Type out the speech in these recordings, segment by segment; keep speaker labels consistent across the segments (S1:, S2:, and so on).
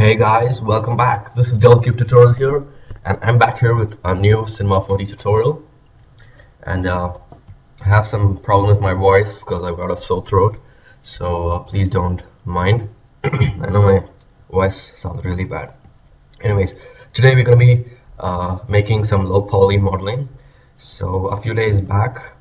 S1: Hey guys, welcome back. This is Delcube Tutorials here, and I'm back here with a new Cinema 4D tutorial. And I have some problem with my voice because I've got a sore throat, so please don't mind. I know my voice sounds really bad. Anyways, today we're gonna be making some low poly modeling. So a few days back,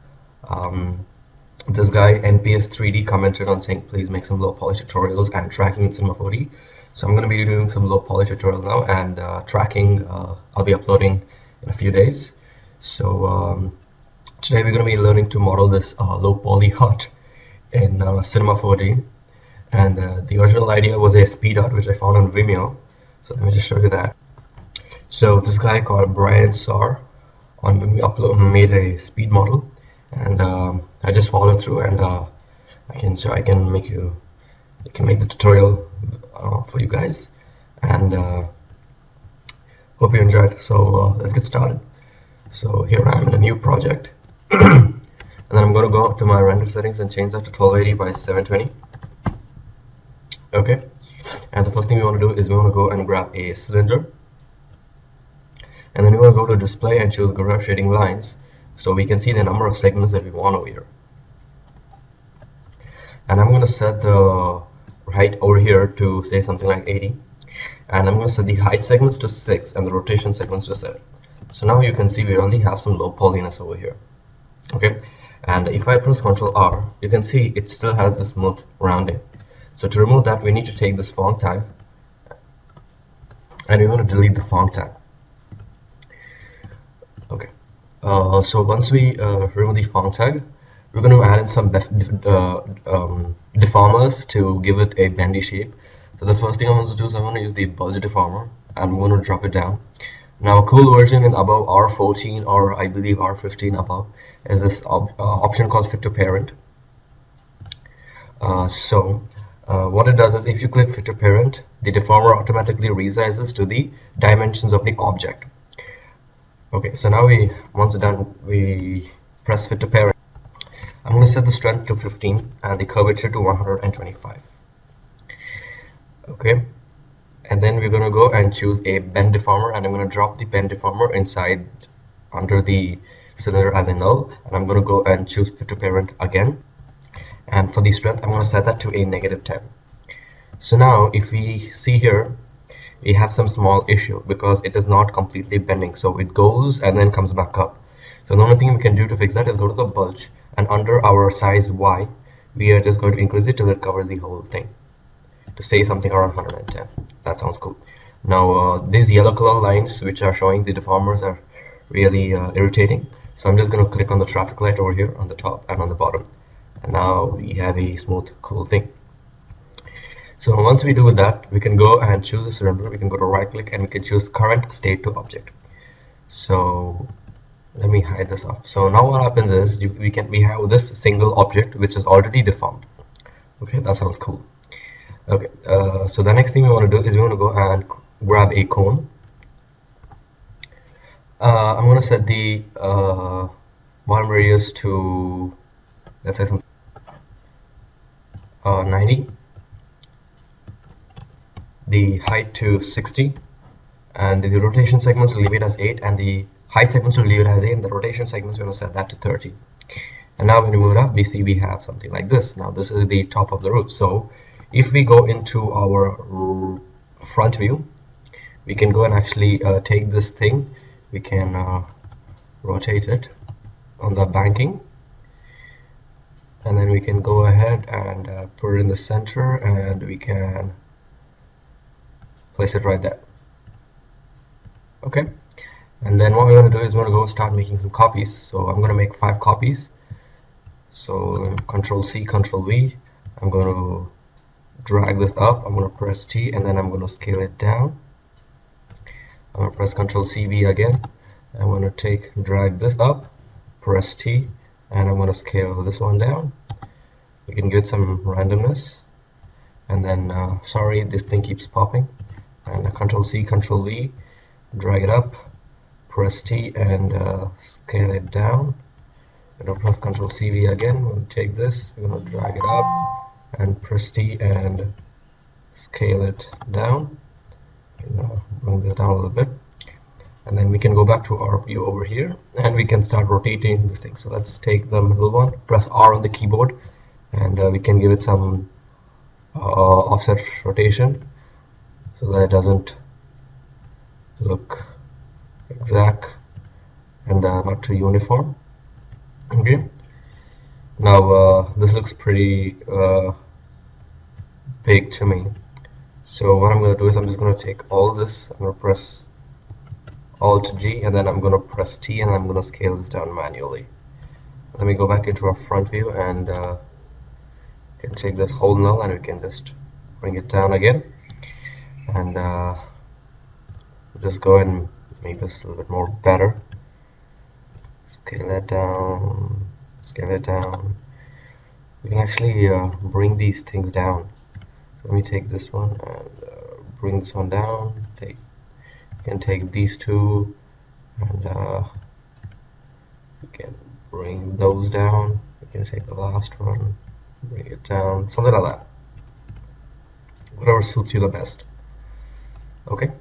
S1: this guy NPS3D commented on saying please make some low poly tutorials and tracking in Cinema 4D. So I'm going to be doing some low poly tutorial now, and tracking I'll be uploading in a few days. So today we're going to be learning to model this low poly hut in Cinema 4D, and the original idea was a speed hut which I found on Vimeo. So let me just show you that. So this guy called Brian Saar on Vimeo made a speed model, and I just followed through, and I can make the tutorial for you guys, and hope you enjoyed. So let's get started. So here I am in a new project, and then I'm going to go to my render settings and change that to 1280 by 720. Okay, and the first thing we want to do is we want to go and grab a cylinder, and then we want to go to display and choose graph shading lines so we can see the number of segments that we want over here. And I'm going to set the height over here to say something like 80, and I'm going to set the height segments to 6 and the rotation segments to 7. So now you can see we already have some low polyness over here. Okay, and if I press Ctrl R, you can see it still has this smooth rounding. So to remove that, we need to take this font tag and we want to delete the font tag. Okay, so once we remove the font tag, we're going to add in some deformers to give it a bendy shape. So the first thing I want to do is I want to use the bulge deformer, and I'm going to drop it down. Now a cool version in above R14 or I believe R15 above is this option called fit to parent. What it does is if you click fit to parent, the deformer automatically resizes to the dimensions of the object. Okay, so now once done, we press fit to parent. I'm going to set the strength to 15 and the curvature to 125. Okay, and then we're going to go and choose a bend deformer, and I'm going to drop the bend deformer inside under the cylinder as a null, and I'm going to go and choose fit to parent again, and for the strength I'm going to set that to a -10. So now if we see here, we have some small issue because it is not completely bending, so it goes and then comes back up. So the only thing we can do to fix that is go to the bulge, and under our size Y, we are just going to increase it till it covers the whole thing to say something around 110. That sounds cool. Now these yellow color lines which are showing the deformers are really irritating, so I'm just going to click on the traffic light over here on the top and on the bottom, and now we have a smooth cool thing. So once we do with that, we can go and choose the cylinder, we can go to right click and we can choose current state to object. So let me hide this off. So now what happens is we have this single object which is already deformed. Okay, that sounds cool. Okay, so the next thing we want to do is we want to go and grab a cone. I'm going to set the bottom radius to, let's say, 90, the height to 60, and the rotation segments will leave it as 8, and the height segments will leave it as 8, and the rotation segments we're going to set that to 30. And now when we move it up, we see we have something like this. Now this is the top of the roof. So if we go into our front view, we can go and actually take this thing, we can rotate it on the banking, and then we can go ahead and put it in the center, and we can place it right there. Okay, and then what we're going to do is we're going to go start making some copies. So I'm going to make 5 copies. So Control C, Control V. I'm going to drag this up, I'm going to press T, and then I'm going to scale it down. I'm going to press Control CV again. I'm going to drag this up, press T, and I'm going to scale this one down. We can get some randomness, and then sorry, this thing keeps popping, and Control C, Control V, drag it up, press T, and scale it down. I'm going to press Control CV again. We'll take this, we're going to drag it up and press T and scale it down. Bring this down a little bit, and then we can go back to our view over here, and we can start rotating this thing. So let's take the middle one, press R on the keyboard, and we can give it some offset rotation so that it doesn't look exact and not too uniform. Okay, now this looks pretty big to me. So what I'm going to do is I'm just going to take all this, I'm going to press Alt G, and then I'm going to press T, and I'm going to scale this down manually. Let me go back into our front view, and can take this whole null and we can just bring it down again, and just go and make this a little bit more better. Scale that down, scale it down. We can actually bring these things down. So let me take this one and bring this one down. You can take these two, and you can bring those down. You can take the last one, bring it down, something like that. Whatever suits you the best. Okay.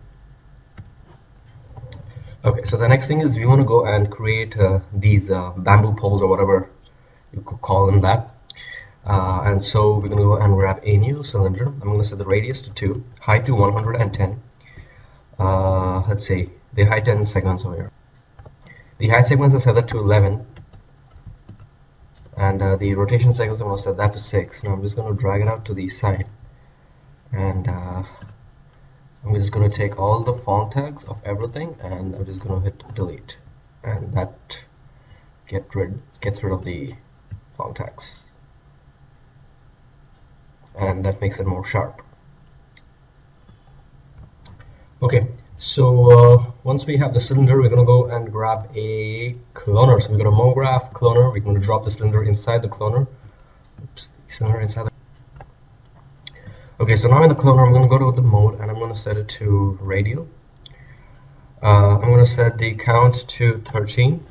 S1: Okay, so the next thing is we want to go and create these bamboo poles, or whatever you could call them that. And so we're going to go and grab a new cylinder. I'm going to set the radius to 2, height to 110. Let's see, the height 10 segments over here. The height segments are set to 11, and the rotation segments I'm going to set that to 6. Now I'm just going to drag it out to the side, and I'm just going to take all the font tags of everything, and I'm just going to hit delete, and that gets rid of the font tags, and that makes it more sharp. Okay, so once we have the cylinder, we're going to go and grab a cloner. So we're going to MoGraph cloner. We're going to drop the cylinder inside the cloner. Oops, the cylinder inside the... Okay, so now in the cloner, I'm going to go to the mode, and I'm going to set it to radial. I'm going to set the count to 13,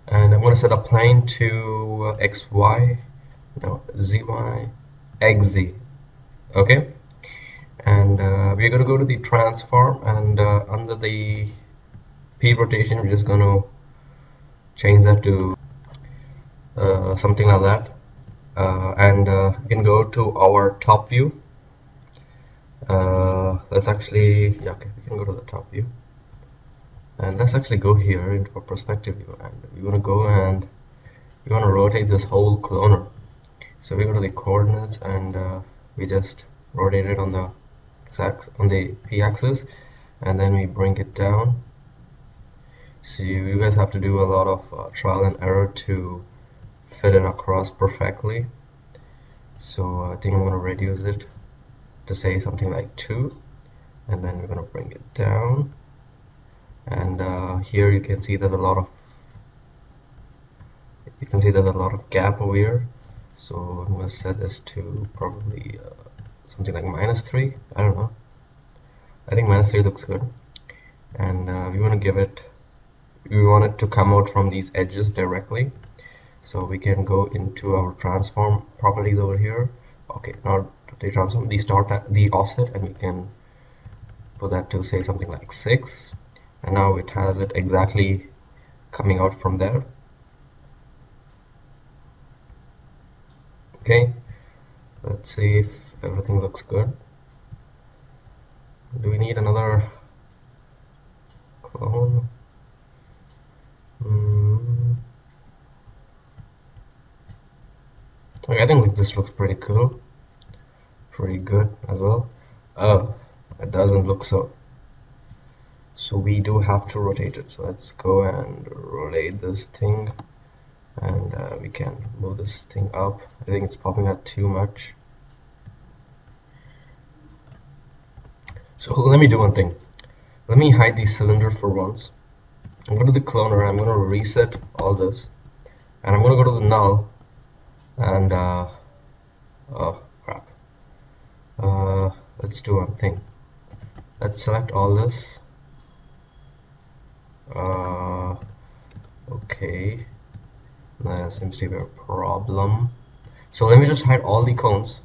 S1: and I'm going to set a plane to XY, no, ZY, XZ. Okay, and we're going to go to the transform, and under the P rotation, we're just going to change that to something like that. And we can go to our top view. Let's actually, yeah, okay, we can go to the top view, and let's actually go here into a perspective view, and we want to go and we want to rotate this whole cloner. So we go to the coordinates, and we just rotate it on the p-axis, and then we bring it down. So you guys have to do a lot of trial and error to fit it across perfectly. So I think I'm going to reduce it to say something like 2, and then we're going to bring it down, and here you can see there's a lot of gap over here. So I'm going to set this to probably something like -3. I don't know, I think -3 looks good, and we want it to come out from these edges directly. So we can go into our transform properties over here. Okay, now the transform, the offset, and we can put that to say something like 6, and now it has it exactly coming out from there. Okay, let's see if everything looks good. Do we need another clone? Okay, I think this looks pretty cool, pretty good as well. Oh, it doesn't look so. So we do have to rotate it. So let's go and rotate this thing, and we can move this thing up. I think it's popping out too much. So let me do one thing. Let me hide the cylinder for once. I'm going to the cloner. I'm going to reset all this, and I'm going to go to the null. And oh crap, let's do one thing. Let's select all this. Okay, there seems to be a problem. So let me just hide all the cones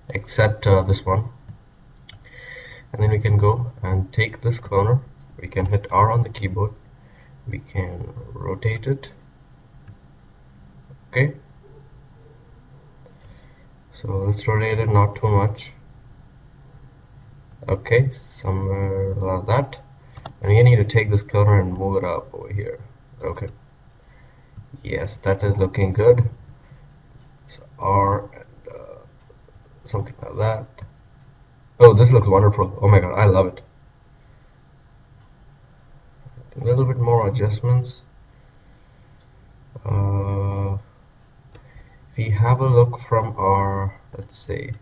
S1: except this one, and then we can go and take this cloner. We can hit R on the keyboard, we can rotate it. Okay, so let's rotate it, not too much. Okay, somewhere like that. And you need to take this cloner and move it up over here. Okay, yes, that is looking good. So R and something like that. Oh, this looks wonderful. Oh my god, I love it. A little bit more adjustments. If we have a look from our, let's say,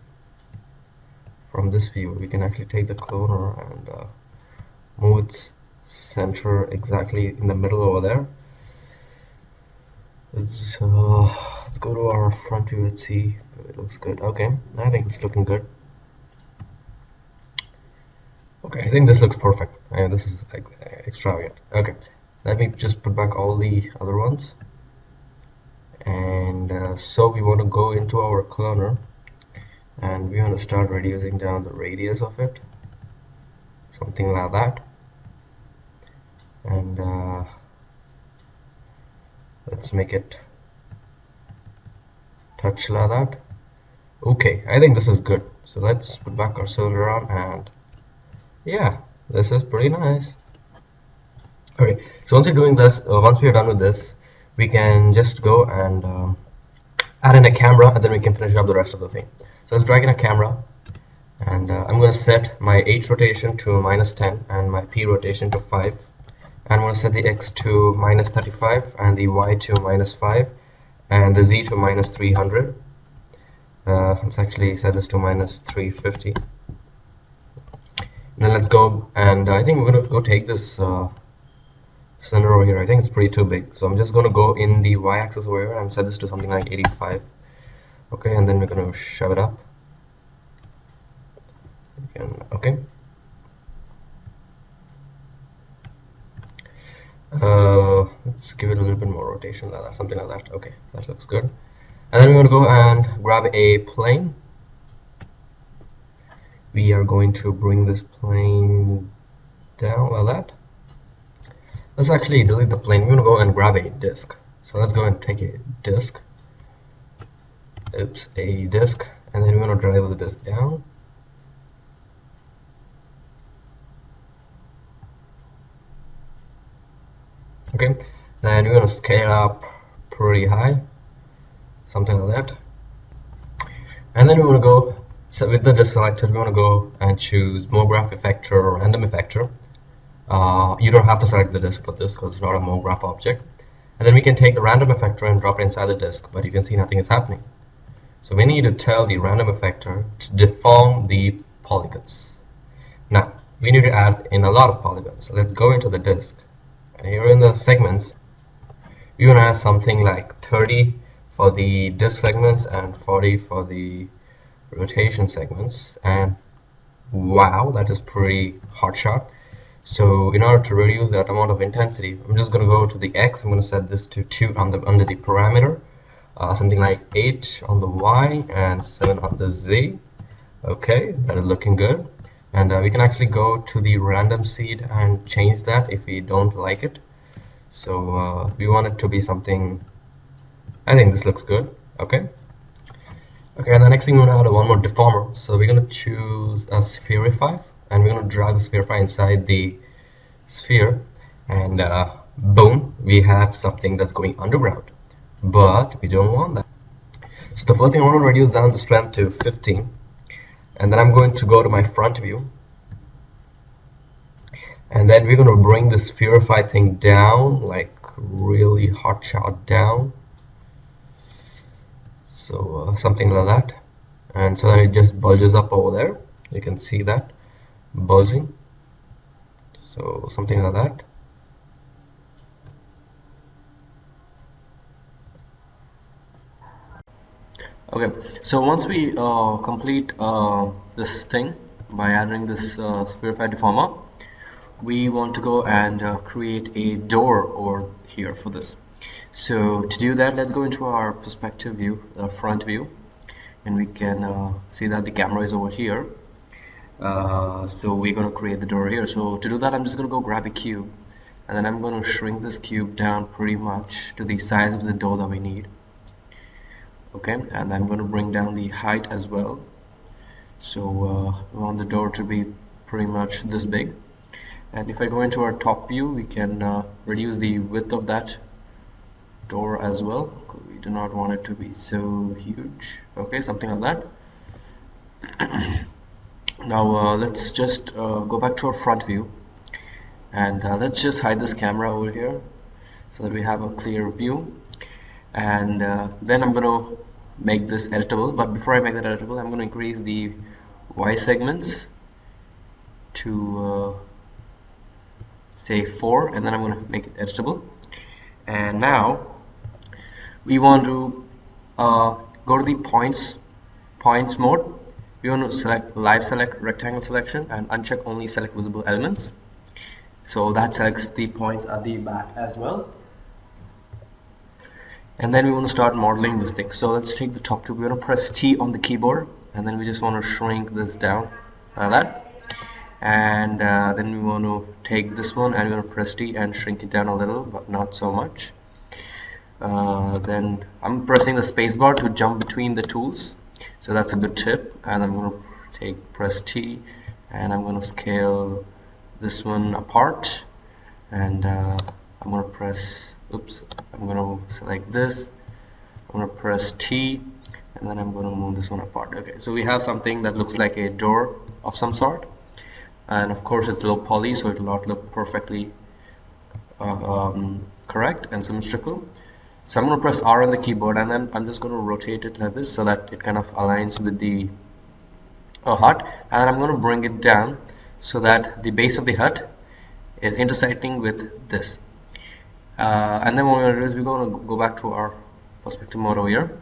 S1: from this view, we can actually take the cloner and move its center exactly in the middle over there. Let's go to our front view. Let's see if it looks good. Okay, I think it's looking good. Okay, I think this looks perfect. And this is like extravagant. Okay, let me just put back all the other ones. And so we want to go into our cloner, and we want to start reducing down the radius of it, something like that. And let's make it touch like that. Okay, I think this is good. So let's put back our cylinder on, and yeah, this is pretty nice. Okay, so once you're doing this, once we're done with this, we can just go and add in a camera, and then we can finish up the rest of the thing. So let's drag in a camera, and I'm going to set my H rotation to -10 and my P rotation to 5. And I'm going to set the X to -35 and the Y to -5 and the Z to -300. Let's actually set this to -350. And then let's go, and I think we're going to go take this cylinder over here. I think it's pretty too big, so I'm just going to go in the Y-axis over here and set this to something like 85. Okay, and then we're going to shove it up. Okay. Let's give it a little bit more rotation, something like that. Okay, that looks good. And then we're going to go and grab a plane. We are going to bring this plane down like that. Let's actually delete the plane. We're going to go and grab a disk. So let's go and take a disk. Oops, a disk. And then we're going to drive the disk down. Okay, then we're going to scale up pretty high, something like that. And then we want to go, so with the disk selected, we want to go and choose MoGraph effector or random effector. You don't have to select the disk for this because it's not a MoGraph object. And then we can take the random effector and drop it inside the disk, but you can see nothing is happening. So we need to tell the random effector to deform the polygons. Now, we need to add in a lot of polygons. So let's go into the disk. And here in the segments, we want to add something like 30 for the disk segments and 40 for the rotation segments. And wow, that is pretty hot shot. So in order to reduce that amount of intensity, I'm just going to go to the X. I'm going to set this to 2 under the parameter, something like 8 on the Y and 7 on the Z. Okay, that is looking good. And we can actually go to the random seed and change that if we don't like it. So we want it to be something, I think this looks good. Okay, and the next thing we're going to add one more deformer. So we're going to choose a spherify, and we're going to drag the spherify inside the sphere, and boom, we have something that's going underground. But we don't want that. So the first thing I want to reduce down the strength to 15. And then I'm going to go to my front view, and then we're going to bring the spherify thing down, like really hot shot down, so something like that, and so that it just bulges up over there. You can see that bulging, so something like that. Okay, so once we complete this thing by adding this spherify deformer, we want to go and create a door over here for this. So to do that, let's go into our perspective view, front view, and we can see that the camera is over here. So we're going to create the door here. So to do that, I'm just going to go grab a cube, and then I'm going to shrink this cube down pretty much to the size of the door that we need. Okay, and I'm going to bring down the height as well. So we want the door to be pretty much this big. And if I go into our top view, we can reduce the width of that door as well, because we do not want it to be so huge. Okay, something like that. Now let's just go back to our front view, and let's just hide this camera over here so that we have a clear view. And then I'm going to make this editable, but before I make that editable, I'm going to increase the Y segments to say 4, and then I'm going to make it editable. And now we want to go to the points mode. We want to select live select rectangle selection and uncheck only select visible elements. So that selects the points at the back as well. And then we want to start modeling this thing. So let's take the top two. We're going to press T on the keyboard, and then we just want to shrink this down like that. And then we want to take this one, and we're going to press T and shrink it down a little, but not so much. Then I'm pressing the spacebar to jump between the tools, so that's a good tip. And I'm going to press T, and I'm going to scale this one apart, and I'm going to press I'm going to select this, I'm going to press T, and then I'm going to move this one apart. Okay, so we have something that looks like a door of some sort, and of course it's low poly, so it will not look perfectly correct and symmetrical. So I'm going to press R on the keyboard, and then I'm just going to rotate it like this so that it kind of aligns with the hut, and then I'm going to bring it down so that the base of the hut is intersecting with this. And then what we're going to do is we're going to go back to our perspective mode over here,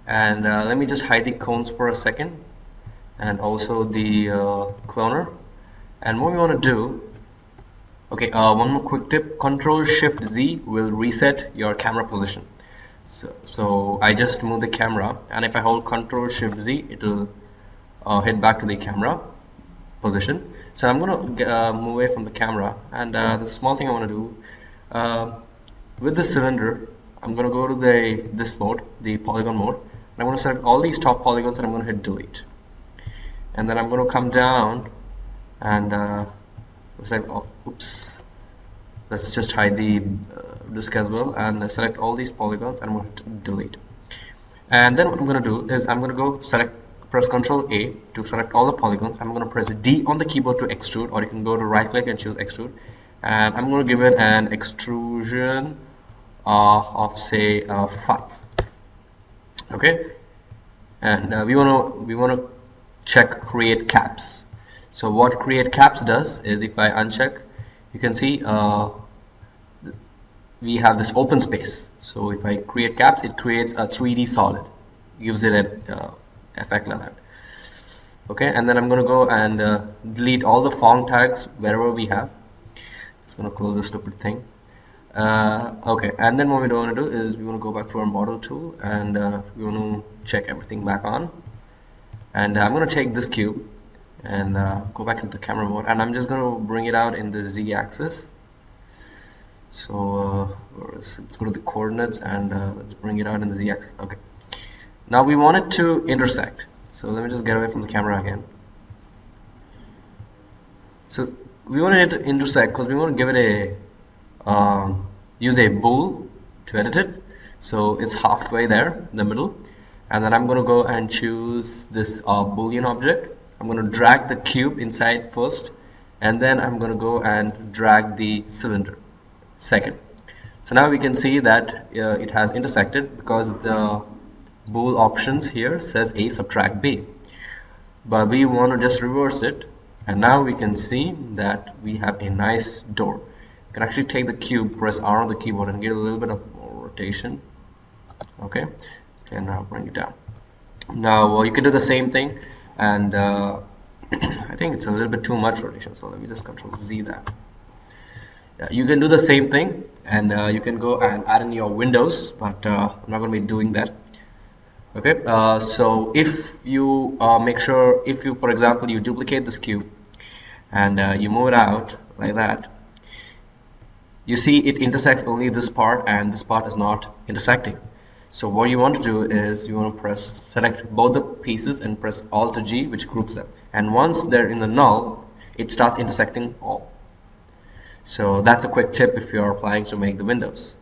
S1: and let me just hide the cones for a second, and also the cloner. And what we want to do, okay, one more quick tip: Control Shift Z will reset your camera position. So I just move the camera, and if I hold Control Shift Z, it will head back to the camera position. So I'm going to move away from the camera, and the small thing I want to do, with the cylinder, I'm going to go to this mode, the polygon mode, and I'm going to select all these top polygons, and I'm going to hit delete. And then I'm going to come down and select, let's just hide the disk as well, and select all these polygons, and I'm going to hit delete. And then what I'm going to do is I'm going to go press Ctrl A to select all the polygons. I'm going to press D on the keyboard to extrude, or you can go to right click and choose extrude, and I'm going to give it an extrusion of say 5. Okay, and we want to check create caps. So what create caps does is, if I uncheck, you can see we have this open space. So if I create caps, it creates a 3D solid, gives it an effect like that. Okay, and then I'm going to go and delete all the font tags wherever we have. It's going to close this stupid thing. Okay, and then what we want to do is we want to go back to our model tool, and we want to check everything back on. And I'm going to take this cube and go back into the camera mode, and I'm just going to bring it out in the Z axis. So let's go to the coordinates, and let's bring it out in the Z axis. Okay, now we want it to intersect, so let me just get away from the camera again. So we want it to intersect because we want to give it a use a bool to edit it, so it's halfway there in the middle. And then I'm going to go and choose this boolean object. I'm going to drag the cube inside first, and then I'm going to go and drag the cylinder second. So now we can see that it has intersected, because the bool options here says A subtract B, but we want to just reverse it, and now we can see that we have a nice door. You can actually take the cube, press R on the keyboard, and get a little bit of more rotation. Okay, and now bring it down. Now you can do the same thing, and I think it's a little bit too much rotation, so let me just Control Z that. Yeah, you can do the same thing, and you can go and add in your windows, but I'm not going to be doing that. Okay, so if you make sure, if you, for example, you duplicate this cube and you move it out like that, you see it intersects only this part and this part is not intersecting. So what you want to do is you want to select both the pieces and press Alt G, which groups them. And once they're in the null, it starts intersecting all. So that's a quick tip if you're planning to make the windows.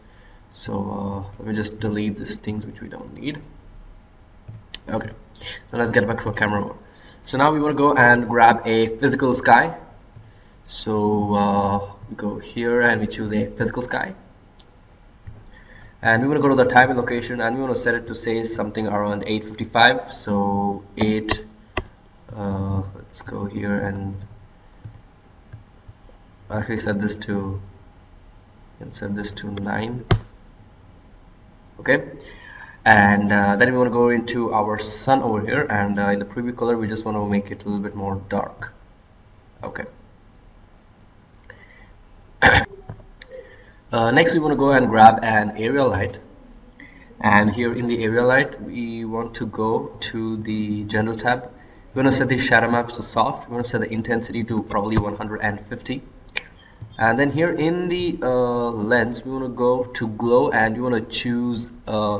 S1: So let me just delete these things which we don't need. Okay, so let's get back to our camera mode. So now we want to go and grab a physical sky. So we go here and we choose a physical sky. And we want to go to the time and location and we want to set it to say something around 8:55. So 8, let's go here and actually set this to, and set this to 9. Okay, and then we want to go into our sun over here, and in the preview color we just want to make it a little bit more dark. Okay. Next we want to go and grab an area light, and here in the area light we want to go to the general tab. We want to set the shadow maps to soft. We want to set the intensity to probably 150. And then here in the lens we want to go to glow and we want to choose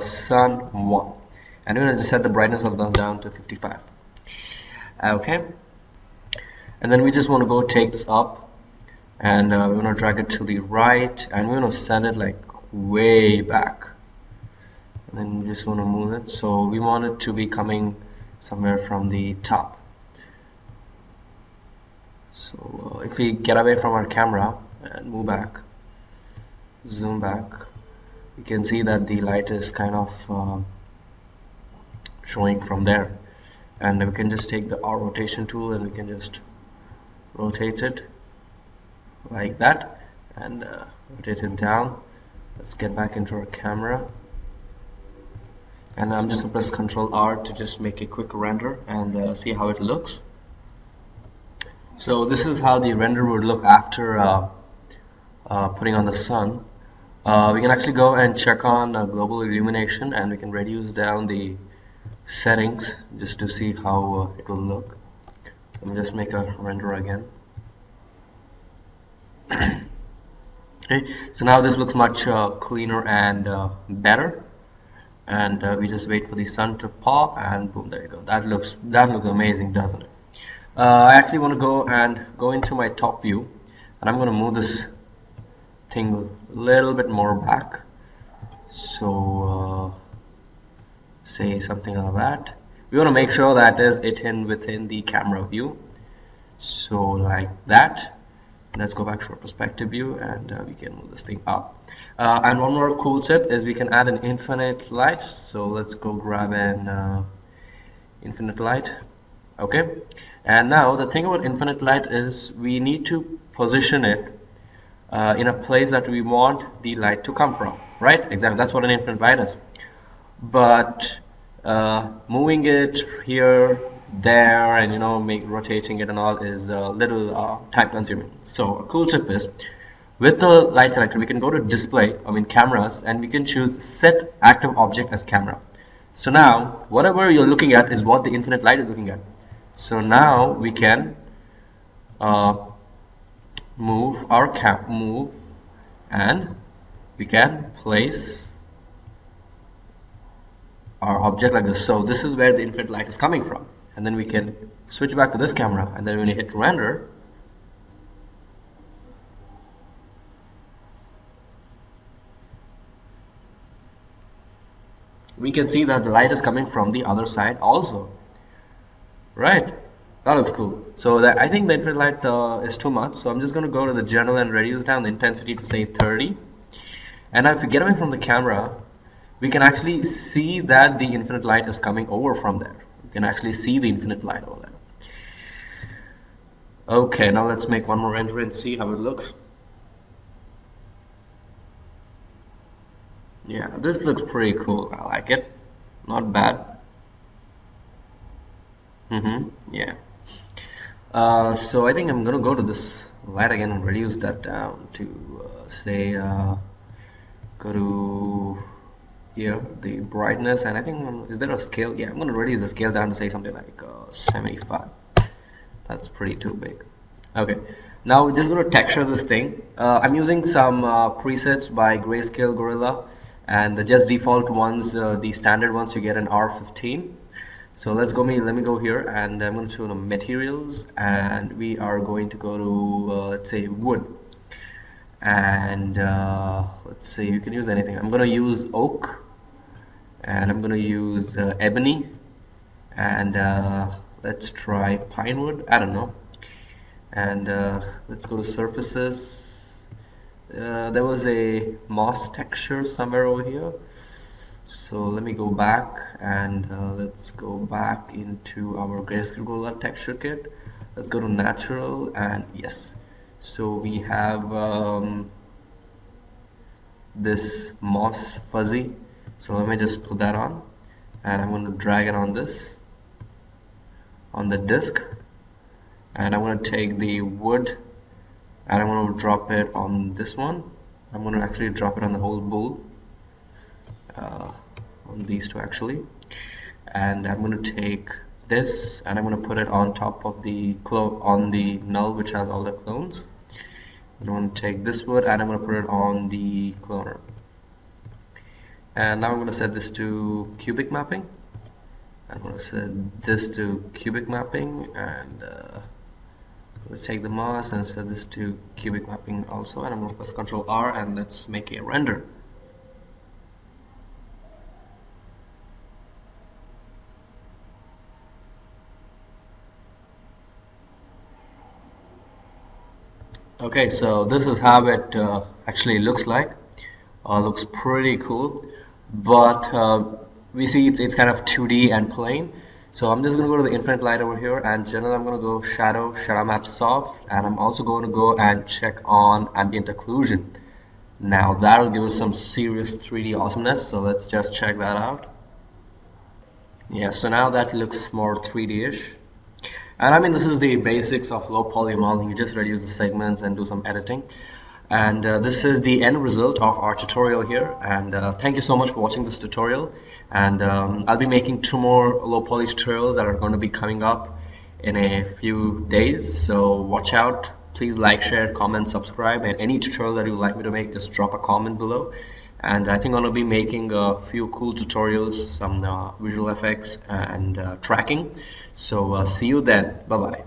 S1: sun 1, and we're going to set the brightness of those down to 55. Okay, and then we just want to go take this up and we want to drag it to the right and we want to send it like way back, and then we just want to move it, so we want it to be coming somewhere from the top. So if we get away from our camera and move back, zoom back, we can see that the light is kind of showing from there, and we can just take our rotation tool and we can just rotate it like that and rotate it down. Let's get back into our camera, and I'm just going to press Ctrl R to just make a quick render and see how it looks. So this is how the render would look after putting on the sun. We can actually go and check on global illumination and we can reduce down the settings just to see how it will look. Let me just make a render again. Okay, so now this looks much cleaner and better, and we just wait for the sun to pop and boom, there you go. That looks amazing, doesn't it? I actually want to go into my top view, and I'm going to move this thing a little bit more back. So say something like that. We want to make sure that is within the camera view. So like that. Let's go back to our perspective view and we can move this thing up. And one more cool tip is we can add an infinite light. So let's go grab an infinite light. Okay, and now the thing about infinite light is we need to position it in a place that we want the light to come from, right? Exactly, that's what an infinite light is. But moving it here, there, and rotating it and all is a little time consuming. So a cool tip is, with the light selector we can go to display, cameras, and we can choose set active object as camera. So now whatever you're looking at is what the infinite light is looking at. So now we can move and we can place our object like this. So this is where the infinite light is coming from, and then we can switch back to this camera, and then when you hit render, we can see that the light is coming from the other side also, right? That looks cool. So I think the infinite light is too much, so I'm just going to go to the general and reduce down the intensity to say 30. And now if we get away from the camera, we can actually see that the infinite light is coming over from there. You can actually see the infinite light over there. Okay, now let's make one more render and see how it looks. Yeah, this looks pretty cool. I like it. Not bad. Yeah. So I think I'm gonna go to this light again and reduce that down to say go to here the brightness, and I think is there a scale? Yeah, I'm going to reduce the scale down to say something like 75. That's pretty too big. Okay, now we're just going to texture this thing. I'm using some presets by Grayscale Gorilla, and the just default ones, the standard ones, you get an R15. So let me go here, and I'm going to materials, and we are going to go to let's say wood, and let's say you can use anything. I'm going to use oak, and I'm going to use ebony, and let's try pine wood. I don't know. And let's go to surfaces. There was a moss texture somewhere over here, so let me go back, and let's go back into our Grayscale Gorilla texture kit. Let's go to natural, and yes, so we have this moss fuzzy. So let me just put that on, and I'm going to drag it on the disk, and I'm going to take the wood, and I'm going to drop it on this one. I'm going to actually drop it on the whole bowl, on these two actually, and I'm going to take this, and I'm going to put it on top of the null, which has all the clones. I'm going to take this wood, and I'm going to put it on the cloner, and now I'm going to set this to cubic mapping. I'm going to set this to cubic mapping, and we'll take the mouse and set this to cubic mapping also, and I'm going to press Ctrl R, and let's make a render. Okay, so this is how it actually looks like. Looks pretty cool, but we see it's kind of 2D and plain. So I'm just going to go to the infinite light over here, and generally I'm going to go shadow map soft, and I'm also going to go and check on ambient occlusion. Now that'll give us some serious 3D awesomeness, so let's just check that out. Yeah, so now that looks more 3D-ish. And I mean, this is the basics of low poly modeling. You just reduce the segments and do some editing. And this is the end result of our tutorial here. And thank you so much for watching this tutorial. And I'll be making 2 more low poly tutorials that are going to be coming up in a few days. So watch out. Please like, share, comment, subscribe. And any tutorial that you'd like me to make, just drop a comment below. And I think I'm going to be making a few cool tutorials, some visual effects and tracking. So see you then. Bye bye.